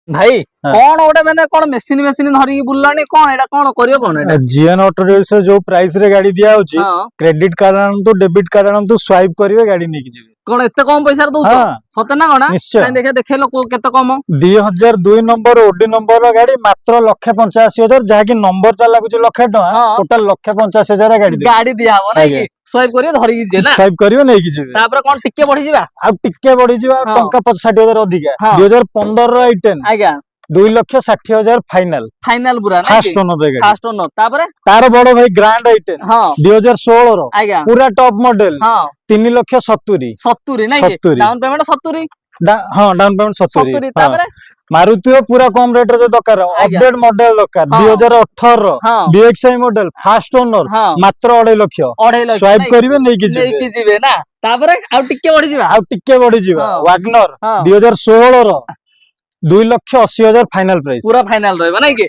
भाई कौन गोटे मैंने कौन मेसिन मेसिन धरिकी बुलानी कौन एटा कौन करियो कौन एटा जीएन ऑटो डीलर्स जो प्राइस रे गाड़ी दिया होची हां क्रेडिट कार्ड आनंतु डेबिट कार्ड आनंतु स्वाइप करिवे गाड़ी नेकी जिवे कौन एते कम पैसा दउ हां सते ना कोना निश्चय काई देखे देखेलो केते कम 2002 नंबर ओडी नंबर गाड़ी मात्र 1,85,000 जहा की नंबर ता लागुची 1,00,000 टका हां टोटल 1,85,000 गाड़ी दे गाड़ी दिया हो ना कि स्वाइप करियो धरिकी जे ना स्वाइप करिवे नेकी जिवे तापर कोन टिके बढ़ी जिबा आ टिके बढ़ी जिवा हां टंका 60,000 अधिका हां 2015 रो i10 आज्ञा 2,60,000 फाइनल फाइनल पूरा ना फास्ट ओनर रे गाड़ी फास्ट ओनर तापर तार बड़ भाई ग्रैंड i10 हां 2016 रो आज्ञा पूरा टॉप मॉडल हां 3,70,000 70 ना कि 70 डाउन पेमेंट 70 हाँ डाउन पेमेंट 70 70 तापर मारुति रो पूरा कम रेट रे जो दरकार आज्ञा। अपडेट मॉडल दरकार हाँ। 2018 रो हां बीएक्सआई मॉडल फास्ट ओनर हां मात्र 2.5 लाख 2.5 लाख स्वाइप करिवे नै कि जिवे नेकी जिवे ना तापर आ टिके बढ़ी जिबा आ टिके बढ़ी जिवा हाँ। वैगनर हां 2016 रो 2,80,000 फाइनल प्राइस पूरा फाइनल रहबा ना कि